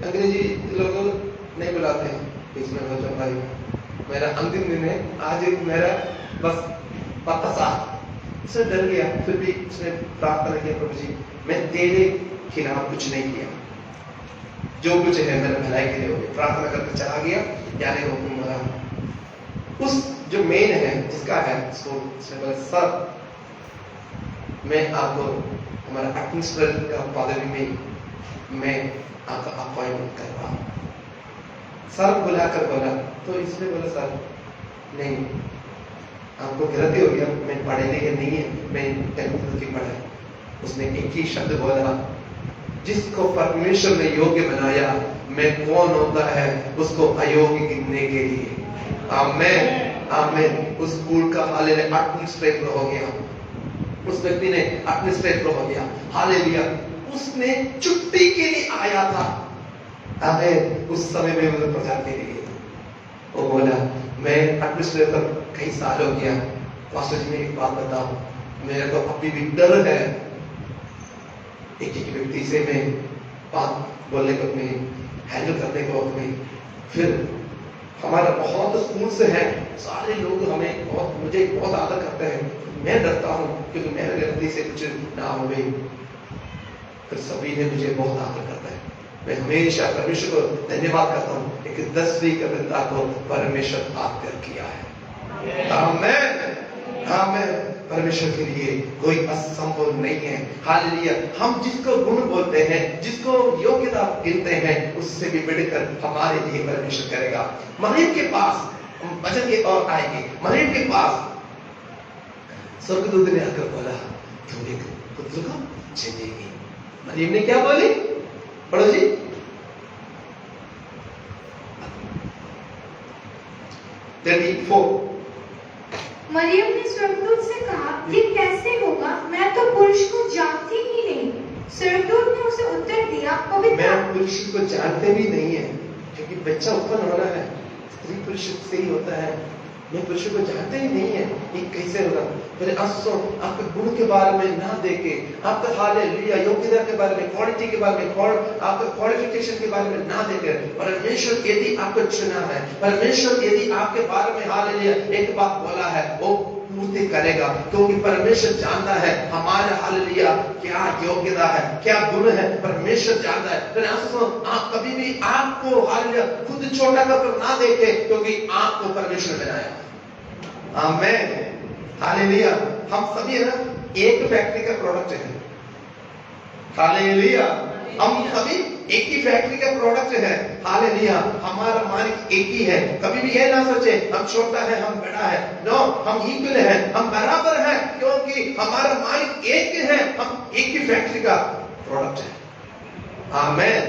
अंग्रेजी लोग नहीं बुलाते हैं बीच में, हो जाओ भाई मेरा अंतिम दिन है आज, मेरा बस पता साफ। उसने डर गया, फिर भी उसने प्रार्थना किया, प्रभु जी मैं तेरे खिलाफ कुछ नहीं किया, जो कुछ है मेरे भलाई के लिए हो गया। प्रार्थना करके चला गया, जाने का हुक्म मिला। उस जो मेन है जिसका है उसको उसने बोला, सर मैं आपको हमारा एडमिनिस्ट्रेटर का पदवी में मैं आपका अपॉइंटमेंट कर रहा हूं। सर बुलाकर बोला, तो इसने बोला सर नहीं, आपको गलती हो गया, मैं पढ़े लिखे नहीं है, मैं 10th की पढ़ा। उसने एक ही शब्द बोला, जिसको परमेश्वर ने योग्य बनाया, मैं कौन होता है उसको अयोग्य गिनने के लिए। आमीन आमीन। उस स्कूल का हालेलुया एडमिनिस्ट्रेटर हो गया, उस व्यक्ति ने एडमिनिस्ट्रेटर हो गया। हालेलुया। उसने छुट्टी के लिए आया था, आमीन, उस समय में मुझे प्रचार के लिए। वो बोला मैं एडमिनिस्ट्रेटर कई साल हो गया, पास्टर जी मैं एक बात बताऊं, मेरे को अभी भी डर है एक व्यक्ति से मैं बात बोलने को, में हैंडल करने को में। फिर हमारा बहुत स्कूल से है, सारे लोग हमें बहुत, मुझे बहुत आदर करते हैं, मैं डरता हूं क्योंकि मेरे गलती से कुछ ना हो गई। फिर सभी ने मुझे बहुत आदर करता है, मैं हमेशा परमेश्वर को धन्यवाद करता हूं कि 10वीं के बंदा को परमेश्वर आदर किया है। आमीन आमीन। परमेश्वर के लिए कोई असंभव नहीं है। हालेलुया। हम जिसको गुण बोलते हैं, जिसको योग्यता गिनते हैं, उससे भी बढ़कर हमारे लिए परमेश्वर करेगा। मरियम के पास, वचन के और आएंगे, मरियम के पास स्वर्गदूत ने आकर बोला तुम एक पुत्र को जनेगी। मरियम ने क्या बोली, पढ़ो जी। मरियम ने स्वर्गदूत से कहा ये कैसे होगा, मैं तो पुरुष को जानती ही नहीं। स्वर्गदूत ने उसे उत्तर दिया, पवित्र मैं पुरुष को जानते भी नहीं है, क्योंकि बच्चा उत्पन्न होना है स्त्री पुरुष से ही होता है, मैं पुरुष को जानते ही नहीं है, ये कैसे होगा। मेरे आंसू आपके गुण के बारे में ना देके, आपका हालेलुया योग्यता के बारे में, क्वालिटी के बारे में, आपका क्वालिफिकेशन के बारे में ना देके, परमेश्वर यदि आपको चुना है, परमेश्वर यदि आपके बारे में हालेलुया एक बात बोला है, वो पूर्ति करेगा, क्योंकि परमेश्वर जानता है हमारा हालेलुया क्या योग्यता है, क्या गुण है, परमेश्वर जानता है। मेरे आंसू आप कभी भी आपको हालेलुया खुद छोटा कर ना देखे, क्योंकि आपको परमेश्वर बनाया। आमीन हालेलुया। हम सभी है ना एक फैक्ट्री का प्रोडक्ट है। हालेलुया। हम सभी एक ही फैक्ट्री का प्रोडक्ट है। हालेलुया। हमारा मालिक एक ही है। कभी भी ये ना सोचे हम छोटा है, हम बड़ा है। नो, हम इक्वल है, हम बराबर है, क्योंकि हमारा मालिक एक है, हम एक ही फैक्ट्री का प्रोडक्ट है। आमीन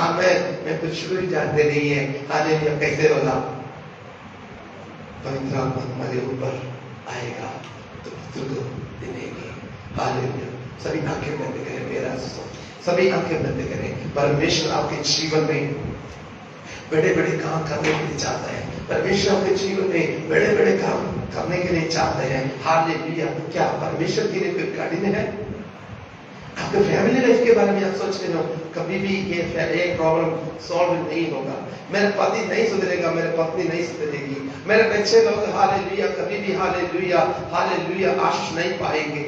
आमीन। मैं कुछ भी जानते नहीं है, हालेलुया कैसे होगा, पवित्र आत्मा हमारे ऊपर आएगा तो पुत्र को देंगे। हालेलुया। सभी आंखें बंद करें, मेरा सभी आंखें बंद करें। परमेश्वर आपके जीवन में बड़े बड़े काम करने के लिए चाहता है। परमेश्वर आपके जीवन में बड़े बड़े काम करने के लिए चाहते हैं। हालेलुया। क्या परमेश्वर के लिए कोई कठिन है? आपके फैमिली लाइफ के बारे में आप सोच रहे हो, कभी भी ये प्रॉब्लम सॉल्व नहीं होगा, मेरा पति नहीं सुधरेगा, मेरे पत्नी नहीं सुधरेगी, मेरे बच्चे लोग हालेलुया कभी भी हालेलुया हालेलुया आशीष नहीं पाएंगे।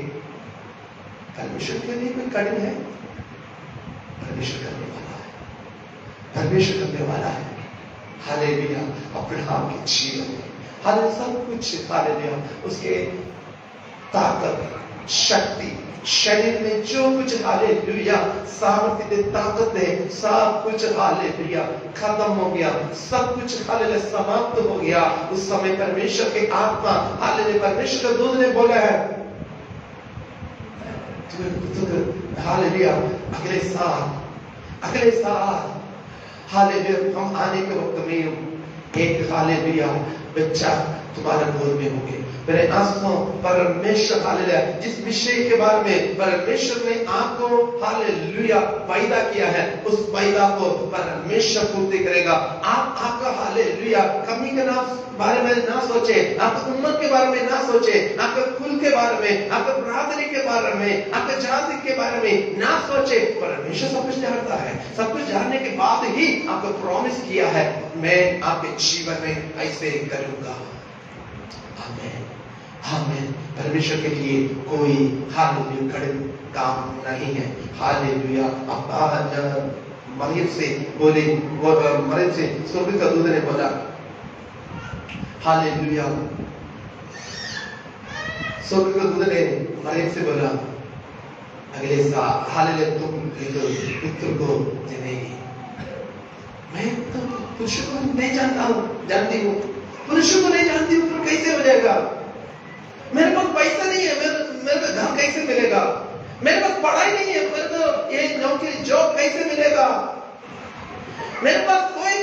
परमेश्वर के लिए कोई कठिन है? परमेश्वर करने वाला है, परमेश्वर करने वाला है। हालेलुया अब्राहम के जीवन में हालेलुया सब कुछ, हालेलुया उसके ताकत शक्ति शरीर में जो कुछ हालेलुया सामर्थ्य दे ताकत है, सब कुछ हालेलुया खत्म हो गया, सब कुछ हालेलुया समाप्त हो गया। उस समय परमेश्वर के आत्मा हालेलुया परमेश्वर का दूत ने बोला है हालेलुया अगले साल हालेलुया हम आने के वक्त में एक हालेलुया बच्चा तुम्हारे गोद में होंगे। मेरे आंसू परमेश्वर हालेलुया जिस विषय के बारे में परमेश्वर ने आपको हालेलुया पैदा किया है, उस पैदा को परमेश्वर पूर्ति करेगा। आप आपका हालेलुया कमी के बारे में ना सोचे, आपकी उम्र के बारे में ना सोचे, आपके कुल के बारे में, आपके बरादरी के बारे में, आपके जाति के बारे में ना सोचे। परमेश्वर सब कुछ जानता है, सब कुछ जानने के बाद ही आपको प्रॉमिस किया है मैं आपके जीवन में ऐसे करूंगा। आमीन आमीन। परमेश्वर के लिए कोई हालेलुया कठिन काम नहीं है। हालेलुया मरियम से बोले, मरियम से स्वर्ग का दूत ने बोला हालेलुया, स्वर्ग का दूत ने मरियम से बोला अगले साल हालेलुया तुम पुत्र को जनेगी। मैं तो पुरुष को नहीं जानती हूँ, पुरुष को नहीं जानती हूँ, फिर कैसे हो जाएगा? मेरे पास पैसा नहीं है, मेरे को घर कैसे मिलेगा? मेरे पास पढ़ाई नहीं है, मेरे को ये नौकरी जॉब कैसे मिलेगा? मेरे पास कोई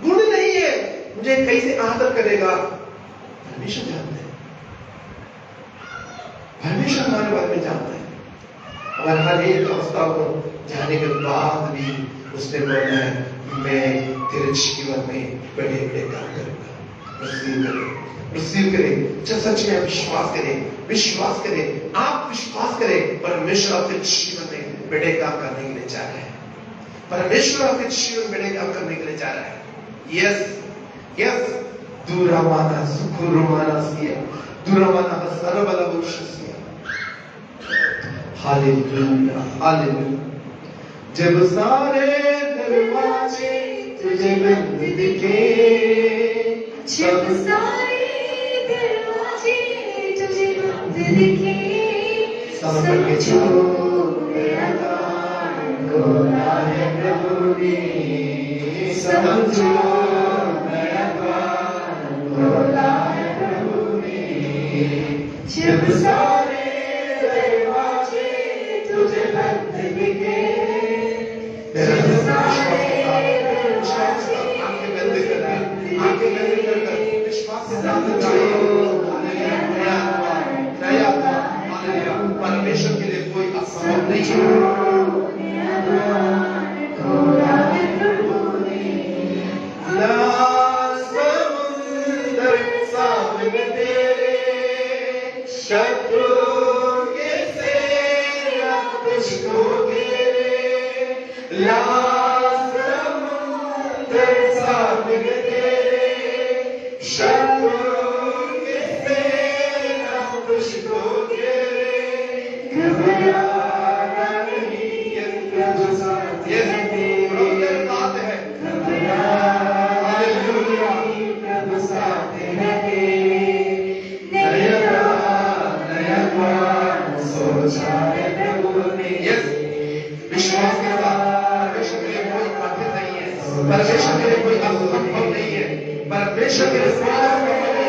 गुण नहीं है, मुझे कैसे आदर करेगा? परमेश्वर जानते हैं, परमेश्वर हमारे बारे में जानते हैं। और हर एक अवस्था को जानने के बाद भी उसने बोला है मैं तेरे जीवन में बड़े बड़े काम करूंगा। रिसीव करें, जब सच में विश्वास करें, विश्वास करें, आप विश्वास करें परमेश्वर आपके जीवन में बड़े काम करने के लिए जा रहे हैं। परमेश्वर आपके जीवन में बड़े काम करने के लिए जा रहा है। यस यस दूरमाना सुखुरमाना सिया दूरमाना सर्वबलवशसिया। Hallelujah hallelujah. जब सारे दरवाजे तुझे बंद दिखे, जब सारे दरवाजे तुझे बंद दिखे, समझो मेरा काम खोला है प्रभु ने, समझो मेरा काम खोला है प्रभु ने। जब सारे दरवाजे तुझे बंद दिखे, जब सारे परमेश्वर के लिए कोई असंभव नहीं है। समुद्र सामने तेरे शत्रु के सेना तुझको घेरे, समुद्र सामने तेरे शत्रु के सेना तुझको विश्वास के साथ परमेश्वर के लिए कोई कठिन नहीं है, परमेश्वर के लिए कोई असंभव नहीं है, परमेश्वर के लिए कोई असंभव नहीं है।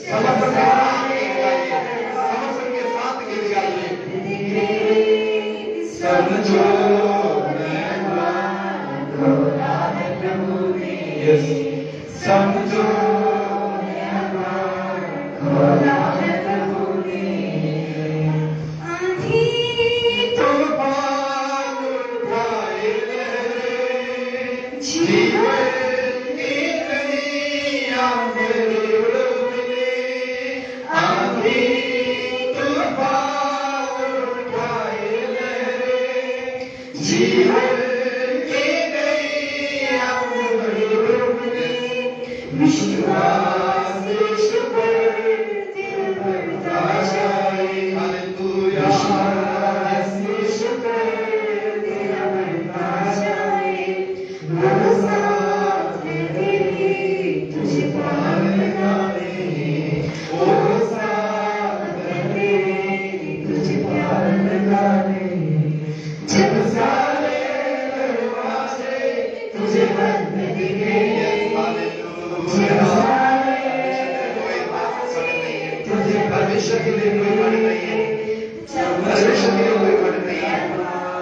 समर्पण के साथ गीत गाइए। समझो समझो Amen. परमेश्वर के लिए कोई खंड नहीं है, परमेश्वर के लिए कोई खंड नहीं है,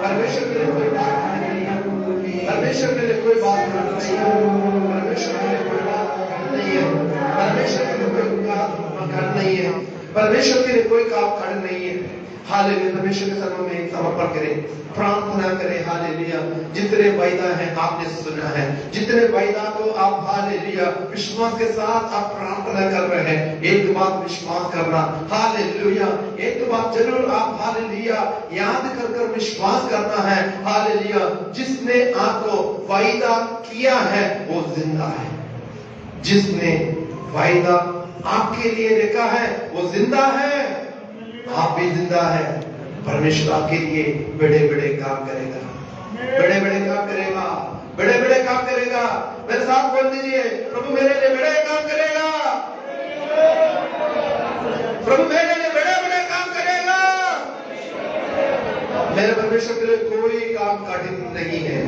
परमेश्वर के लिए कोई बात नहीं है, परमेश्वर के लिए कोई बात नहीं है, परमेश्वर के लिए कोई बात नहीं है, परमेश्वर के लिए कोई काम खंड नहीं है, परमेश्वर के लिए कोई काम खंड नहीं है। हालेलुया, परमेश्वर के सामने में समर्पण करें, प्रार्थना करें। हालेलुया, जितने वायदा हैं आपने सुना है, जितने वायदा को आप हालेलुया विश्वास के साथ आप प्रार्थना कर रहे हैं, एक बात विश्वास करना। हालेलुया, एक बात जरूर आप हालेलुया याद कर कर विश्वास करना है। हालेलुया, जिसने आपको वायदा किया है वो जिंदा है, जिसने वायदा आपके लिए रखा है वो जिंदा है, आप भी जिंदा है। परमेश्वर आपके लिए बड़े बड़े काम करेगा, बड़े बड़े काम करेगा, बड़े बड़े काम करेगा। मेरे साथ बोल दीजिए, प्रभु मेरे लिए बड़े काम करेगा, प्रभु मेरे लिए बड़े बड़े काम करेगा। मेरे परमेश्वर के लिए कोई काम कठिन नहीं है,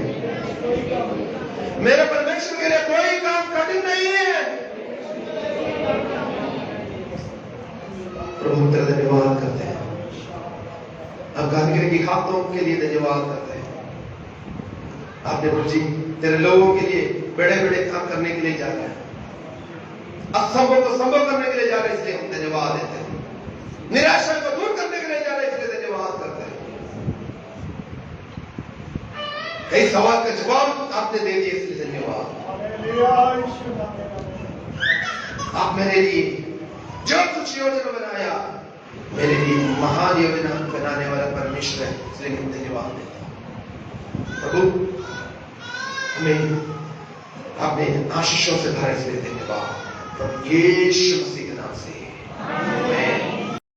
मेरे परमेश्वर के लिए कोई काम कठिन नहीं है। प्रभु तेरा धन्यवाद करते हैं, अफगानिस्तान की खातों के लिए धन्यवाद करते हैं। आपने मुझे तेरे लोगों के लिए बड़े बड़े काम करने के लिए जा रहे हैं, असंभव को संभव करने के लिए जा रहे हैं, इसलिए हम धन्यवाद देते हैं। निराशा को दूर करने के लिए जा रहे हैं, इसलिए धन्यवाद करते हैं। कई सवाल का जवाब आपने दे दिया, इसलिए धन्यवाद। आप मेरे लिए जो कुछ योजना बनाया, मेरे लिए महान योजना बनाने वाला परमेश्वर है, इसलिए हम धन्यवाद देते हैं। प्रभु हमें अपने आशीषों से भरे, इसलिए धन्यवाद। प्रभु यीशु मसीह के नाम से।